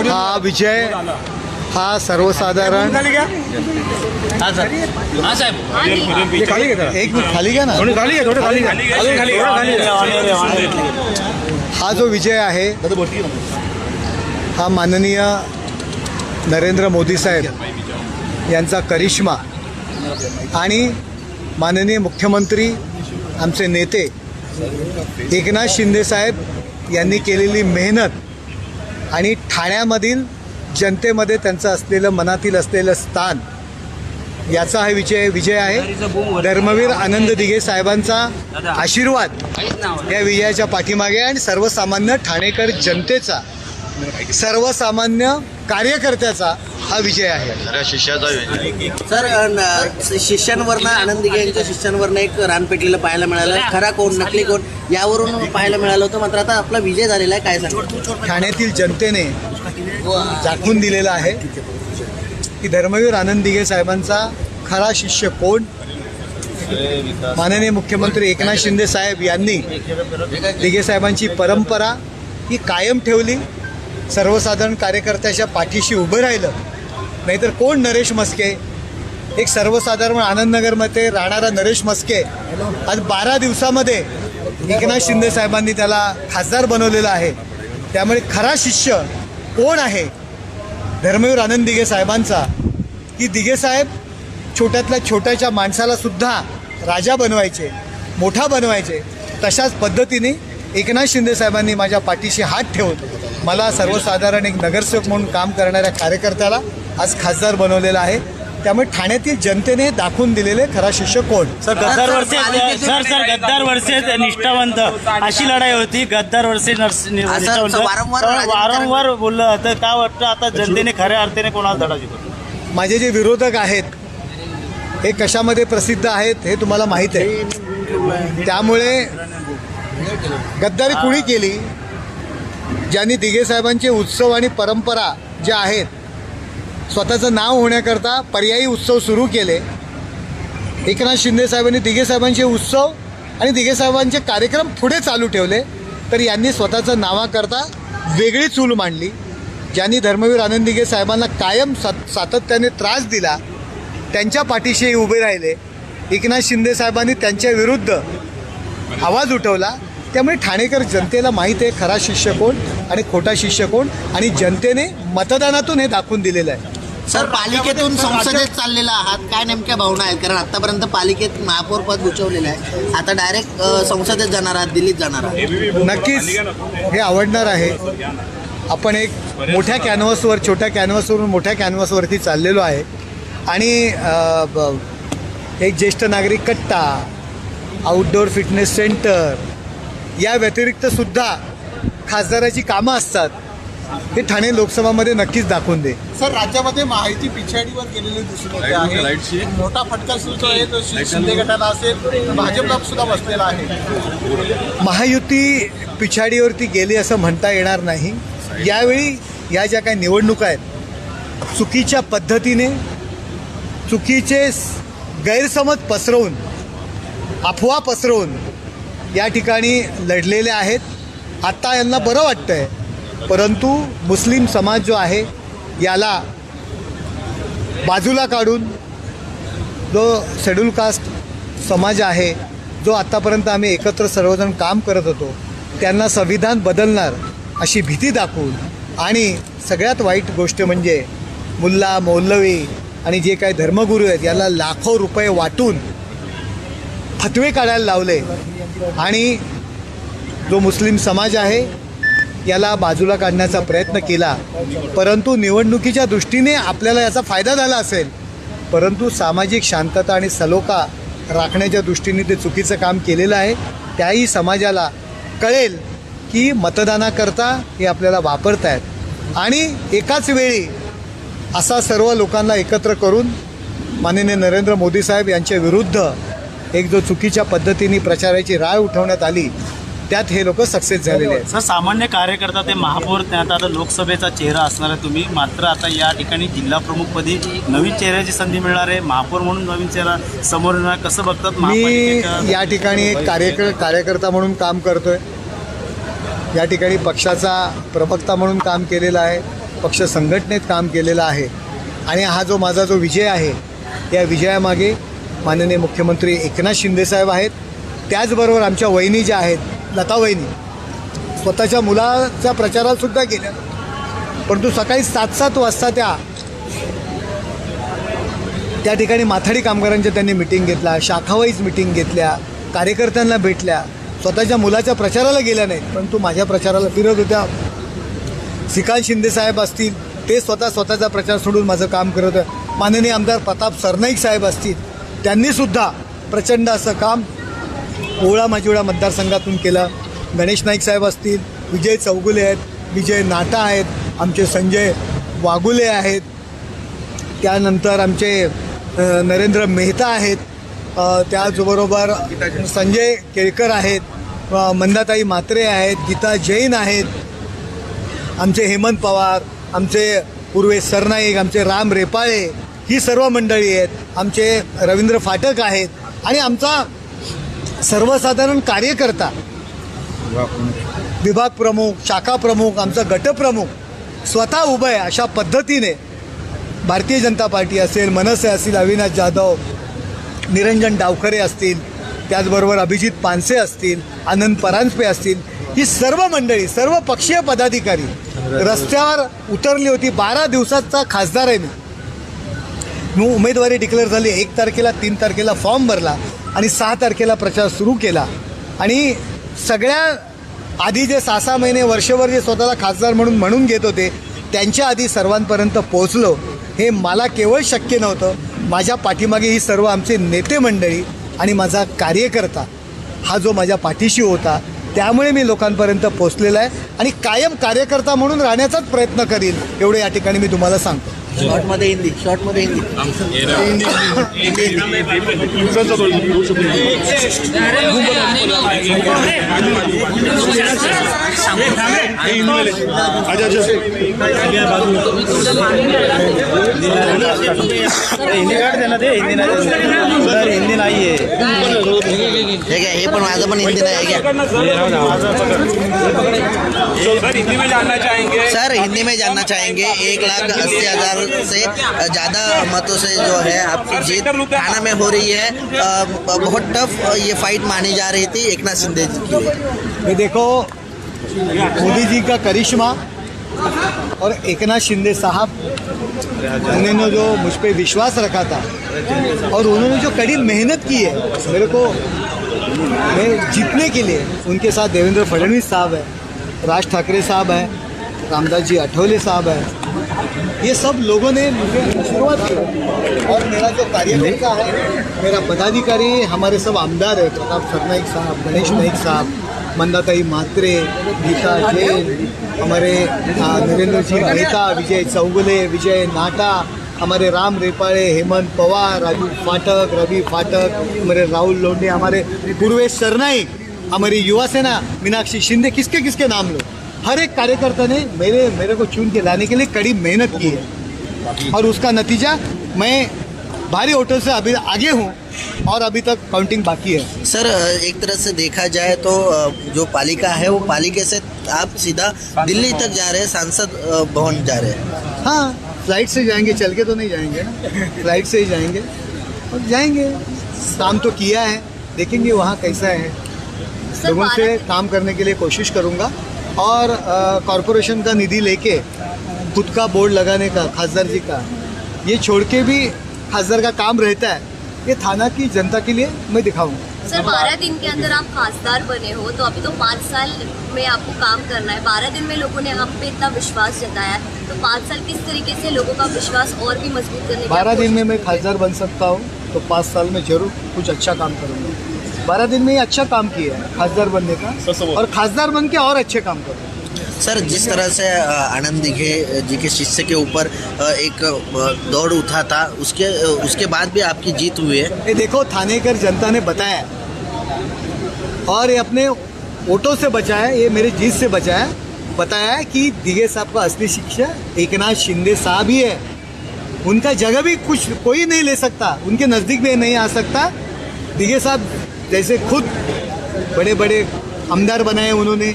हा विजय हा सर्वसाधारण एक मिनिट खाली घ्या ना, हा जो विजय आहे हा माननीय नरेंद्र मोदी साहेब यांचा करिश्मा आणि माननीय मुख्यमंत्री आमचे नेते एकनाथ शिंदे साहेब यांनी केलेली मेहनत आणि ठाण्यामधील जनतेमध्ये त्यांचं असलेलं मनातील असलेलं स्थान याचा हा विजय आहे। धर्मवीर आनंद दिघे साहेबांचा आशीर्वाद या विजयाच्या पाठीमागे आणि सर्वसामान्य ठाणेकर जनतेचा, सर्वसामान्य कार्यकर्त्याचा हा विजय आहे। शिष्याचा विजय सर, शिष्यांवरनं आनंद दिघे यांच्या शिष्यांवरनं एक रान पेटलेलं पाहायला मिळालं। खरा कोण नकली कोण यावरून पाहायला मिळालं होतं, मात्र आता आपला विजय झालेला आहे, काय सांगतो? ठाण्यातील जनतेने दाखवून दिलेलं आहे की धर्मवीर आनंद दिघे साहेबांचा खरा शिष्य कोण। माननीय मुख्यमंत्री एकनाथ शिंदे साहेब यांनी दिघे साहेबांची परंपरा ही कायम ठेवली, सर्वसाधारण कार्यकर्त्याच्या पाठीशी उभं राहिलं। नाहीतर कोण नरेश मस्के, एक सर्वसाधारण आनंदनगरमध्ये राहणारा नरेश मस्के आज 12 दिवसामध्ये एकनाथ शिंदे साहेबांनी त्याला खासदार बनवलेला आहे। त्यामुळे खरा शिष्य कोण आहे धर्मवीर आनंद दिघे साहेबांचा, की दिघे साहेब छोट्यातल्या छोट्याच्या माणसाला सुद्धा राजा बनवायचे, मोठा बनवायचे। तशाच पद्धतीने एकनाथ शिंदे साहेबांनी माझ्या पाठीशी हात ठेवून मला सर्वसाधारण एक नगरसेवक म्हणून काम करणाऱ्या कार्यकर्त्याला आज खासदार बनवलेला आहे। त्यामुळे ठाण्यातील जनतेने दाखवून दिलेले खरा शिष्य कोण। गद्दार वर्षे निष्ठावंत अशी लढाई होती। गद्दार वर्षे वारंवार बोललं तर काय वाटतं आता जनतेने खऱ्या अर्थाने कोणाला धडा शिकवतो? माझे जे विरोधक आहेत हे कशामध्ये प्रसिद्ध आहेत हे तुम्हाला माहीत आहे। त्यामुळे गद्दारी कुणी केली? ज्यांनी दिघे साहेबांचे उत्सव आणि परंपरा ज्या आहेत स्वतःचं नाव होण्याकरता पर्यायी उत्सव सुरू केले। एकनाथ शिंदे साहेबांनी दिघे साहेबांचे उत्सव आणि दिघे साहेबांचे कार्यक्रम पुढे चालू ठेवले, तर यांनी स्वतःचं नावाकरता वेगळी चूल मांडली। ज्यांनी धर्मवीर आनंद दिघे साहेबांना कायम सातत्याने त्रास दिला त्यांच्या पाठीशी उभे राहिले। एकनाथ शिंदे साहेबांनी त्यांच्या विरुद्ध आवाज उठवला। त्यामुळे ठाणेकर जनतेला माहीत आहे खरा शिष्य कोण आणि खोटा शिष्य कोण, आणि जनतेने मतदानातून हे दाखवून दिलेलं आहे। सर, पालिकेतून संसदेत चाललेला आहात, काय नेमक्या भावना आहेत? कारण आतापर्यंत पालिकेत महापौर पद भूषवलेलं आहे, आता डायरेक्ट संसदेत जाणार आहात, दिल्लीत जाणार आहात। नक्कीच हे आवडणार आहे। आपण एक मोठ्या कॅनव्हासवर, छोट्या कॅनव्हासवरून मोठ्या कॅनव्हासवरती चाललेलो आहे आणि एक ज्येष्ठ नागरिक कट्टा, आउटडोअर फिटनेस सेंटर या व्यतिरिक्त सुद्धा खासदाराची कामं असतात, हे ठाणे लोकसभामध्ये नक्कीच दाखवून दे। सर, राज्यामध्ये महायुती पिछाडीवर गेलेली दिसून येते आहे। मोठा फटका सुरू आहे, तो शिंदे गटाला असेल, भाजपला सुद्धा बसलेला आहे। महायुती पिछाडीवरती गेली असं म्हणता येणार नाही। यावेळी या ज्या काही निवडणुका आहेत चुकीच्या पद्धतीने, चुकीचे गैरसमज पसरवून, अफवा पसरवून या ठिकाणी लढलेले आहेत। आत्ता यांना बरं वाटतं आहे, परंतु मुस्लिम समाज जो आहे याला बाजूला काढून जो शेड्यूल कास्ट समाज आहे, जो आत्तापर्यंत आम्ही एकत्र सर्वजण काम करत होतो, त्यांना संविधान बदलणार अशी भीती दाखवून, आणि सगळ्यात वाईट गोष्ट म्हणजे मुल्ला मौलवी आणि जे काही धर्मगुरू आहेत याला लाखो रुपये वाटून फतवे काढायला लावले आणि जो मुस्लिम समाज आहे याला बाजूला काढण्याचा प्रयत्न केला। परंतु निवडणुकीच्या दृष्टीने आपल्याला याचा फायदा झाला असेल, परंतु सामाजिक शांतता आणि सलोखा राखण्याच्या दृष्टीने ते चुकीचं काम केलेलं आहे। त्याही समाजाला कळेल की मतदानाकरता हे आपल्याला वापरतायत, आणि एकाच वेळी असा सर्व लोकांना एकत्र करून माननीय नरेंद्र मोदी साहेब यांच्या विरुद्ध एक जो चुकीच्या पद्धतीने प्रचाराची राळ उठवण्यात आली त्यात हे लोक सक्सेस झालेले आहेत. सर, सामान्य कार्यकर्ता ते महापौर त्यात आता लोकसभेचा चेहरा असणार आहे तुम्ही, मात्र आता या ठिकाणी जिल्हा प्रमुखपदी नवीन चेहऱ्याची संधी मिळणार आहे. महापौर म्हणून नवीन चेहरा समोर येणार, कसं बघतात मी महापालिकेच्या? या ठिकाणी एक कार्यकर्ता म्हणून काम करतोय. या ठिकाणी पक्षाचा प्रवक्ता म्हणून काम केलेलं आहे, पक्ष संघटनेत काम केलेलं आहे. आणि हा जो माझा जो विजय आहे, या विजयामागे माननीय मुख्यमंत्री एकनाथ शिंदेसाहेब आहेत. त्याचबरोबर आमच्या वहिनी ज्या आहेत, लता वहिनी, स्वतःच्या मुलाच्या प्रचाराला सुद्धा गेल्या, परंतु सकाळी 7-7 वाजता त्या ठिकाणी माथाडी कामगारांच्या त्यांनी मिटिंग घेतल्या, शाखावाईज मिटिंग घेतल्या, कार्यकर्त्यांना भेटल्या. स्वतःच्या मुलाच्या प्रचाराला गेल्या नाहीत, परंतु माझ्या प्रचाराला फिरत होत्या. श्रीकांत शिंदेसाहेब असतील, ते स्वतःचा प्रचार सोडून माझं काम करत आहे. माननीय आमदार प्रताप सरनाईक साहेब असतील, त्यांनीसुद्धा प्रचंड असं काम ओवळा माजिवळा मतदारसंघातून केलं. गणेश नाईक साहेब असतील, विजय चौगुले आहेत, विजय नाटा आहेत, आमचे संजय वाघुले आहेत, त्यानंतर आमचे नरेंद्र मेहता आहेत, त्याचबरोबर संजय केळकर आहेत, मंदाताई म्हात्रे आहेत, गीता जैन आहेत, आमचे हेमंत पवार, आमचे पूर्वेश सरनाईक, आमचे राम रेपाळे, ही सर्व मंडळी आहेत. आमचे रवींद्र फाटक आहेत. आणि आमचा सर्वसाधारण कार्यकर्ता, विभाग प्रमुख, शाखा प्रमुख, आमचा गटप्रमुख स्वतः उभं आहे. अशा पद्धतीने भारतीय जनता पार्टी असेल, मनसे असतील, अविनाश जाधव, निरंजन डावखरे असतील, त्याचबरोबर अभिजित पानसे असतील, आनंद परांजपे असतील, ही सर्व मंडळी, सर्व पक्षीय पदाधिकारी रस्त्यावर उतरली होती. 12 दिवसाचा खासदार आहे मी. उमेदवारी डिक्लेअर झाली 1 तारखेला, 3 तारखेला फॉर्म भरला आणि 6 तारखेला प्रचार सुरू केला. आणि सगळ्या आधी जे 6-6 महिने, वर्षभर जे स्वतःला खासदार म्हणून घेत होते, त्यांच्या आधी सर्वांपर्यंत पोहोचलो. हे मला केवळ शक्य नव्हतं, माझ्या पाठीमागे ही सर्व आमचे नेते मंडळी आणि माझा कार्यकर्ता हा जो माझ्या पाठीशी होता, त्यामुळे मी लोकांपर्यंत पोहोचलेला आहे. आणि कायम कार्यकर्ता म्हणून राहण्याचाच प्रयत्न करीन, एवढं या ठिकाणी मी तुम्हाला सांगतो. शॉर्टमध्ये हिंदी. हिंदी काढ देना ते, हिंदी नाही आहे. हे काय, हे पण माझं पण हिंदी नाही आहे क्या? सर, हिंदी में जानना चाहेंगे 1,80,000 से ज़्यादा मतों से जो है आपकी जीत थाना में हो रही है. बहुत टफ ये फाइट मानी जा रही थी एकनाथ शिंदे जी की. ये देखो, मोदी जी का करिश्मा और एकनाथ शिंदे साहब, उन्होंने जो मुझ पे विश्वास रखा था और उन्होंने जो कड़ी मेहनत की है मेरे को जीतने के लिए, उनके साथ देवेंद्र फडणवीस साहब है, राज ठाकरे साहब है, रामदास जी आठवले साहब है, ये सब लोगों ने मुझे आशीर्वाद किया. और मेरा जो कार्यकर्ता है, मेरा पदाधिकारी, हमारे सब आमदार है, प्रताप सरनाईक साहब, गणेश नाईक साहब, मंदाताई म्हात्रे, गीता जैन, हमारे नरेंद्र जी मेहता, विजय चौगुले, विजय नाटा, हमारे राम रेपाळे, हेमंत पवार, राजू फाटक, रवि फाटक, हमारे राहुल लोंढे, हमारे पूर्वेश सरनाईक, हमारी युवा सेना मीनाक्षी शिंदे, किसके किसके नाम लो. हर एक कार्यकर्ता ने मेरे को चुन के लाने के लिए कड़ी मेहनत की है और उसका नतीजा मैं भारी वोटों से अभी आगे हूँ और अभी तक काउंटिंग बाकी है. सर, एक तरह से देखा जाए तो जो पालिका है, वो पालिका से आप सीधा दिल्ली तक जा रहे हैं, सांसद भवन जा रहे हैं. हाँ, फ्लाइट से जाएंगे, चल के तो नहीं जाएंगे ना, फ्लाइट से ही जाएंगे और जाएंगे. काम तो किया है, देखेंगे वहाँ कैसा है. लोगों से काम करने के लिए कोशिश करूँगा और कॉरपोरेशन का निधि लेके खुद का बोर्ड लगाने का, खासदार जी का, ये छोड़ के भी खासदार का काम रहता है, ये थाना की जनता के लिए मैं दिखाऊंगा. सर, 12 दिन के अंदर आप खासदार बने हो, तो अभी तो 5 साल में आपको काम करना है. 12 दिन में लोगों ने आप पे इतना विश्वास जताया है, तो 5 साल किस तरीके से लोगों का विश्वास और भी मजबूत करने की 12 दिन में मैं खासदार बन सकता हूँ, तो 5 साल में जरूर कुछ अच्छा काम करूँगा. 12 दिन में ही अच्छा काम किया है खासदार बनने का, और खासदार बन के और अच्छे काम करूँगा. सर, जिस तरह से आनंद दिघे जी के शिष्य के ऊपर एक दौड़ उठा था, उसके बाद भी आपकी जीत हुई है. ये देखो, थानेकर जनता ने बताया और ये अपने वोटों से बचा है, ये मेरी जीत से बचा है। बताया है कि दिघे साहब का असली शिक्षक एकनाथ शिंदे साहब ही है। उनका जगह भी कुछ कोई नहीं ले सकता, उनके नज़दीक भी नहीं आ सकता। दिघे साहब जैसे खुद बड़े बड़े आमदार बनाए उन्होंने,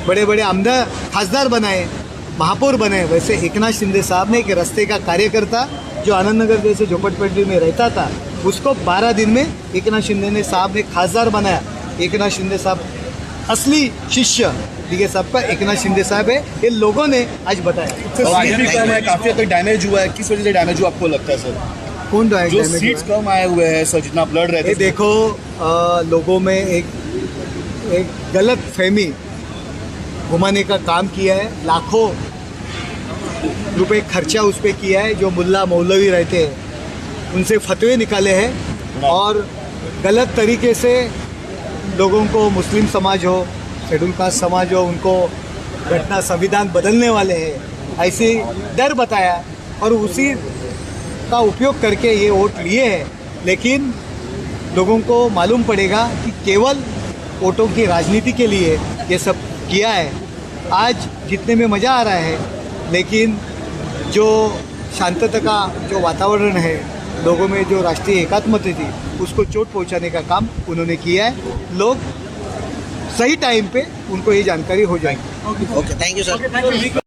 बड़े बड़े आमदार खासदार बनाए, महापौर बने, वैसे एकनाथ शिंदे साहब ने एक रास्ते का कार्यकर्ता जो आनंद नगर जैसे झोपड़पट्टी में रहता था उसको 12 दिन में एकनाथ शिंदे ने साहब ने खासदार बनाया। एकनाथ शिंदे साहब असली शिष्य दिघे साहब का एकनाथ शिंदे साहब है, ये लोगों ने आज बताया। सीट भी कम है, काफी हद तक डैमेज हुआ है, किस वजह से डैमेज हुआ आपको लगता है सर? कौन जो डैमेज सीट्स हुआ? कम आए हुए हैं सर, जितना आप लड़ रहे ये थे देखो लोगों में एक गलत फहमी घुमाने का काम किया है। लाखों रुपए खर्चा उस पर किया है। जो मुल्ला मौलवी रहते हैं उनसे फतवे निकाले हैं और गलत तरीके से लोगों को, मुस्लिम समाज हो, शेड्यूल कास्ट समाज हो, उनको घटना संविधान बदलने वाले हैं ऐसे डर बताया और उसी का उपयोग करके ये वोट लिए हैं। लेकिन लोगों को मालूम पड़ेगा कि केवल वोटों की राजनीति के लिए ये सब किया है। आज जीतने में मज़ा आ रहा है, लेकिन जो शांतता का जो वातावरण है, लोगों में जो राष्ट्रीय एकात्मता थी, उसको चोट पहुंचाने का काम उन्होंने किया है। लोग सही टाइम पे उनको ये जानकारी हो जाएगी। Okay, thank you sir.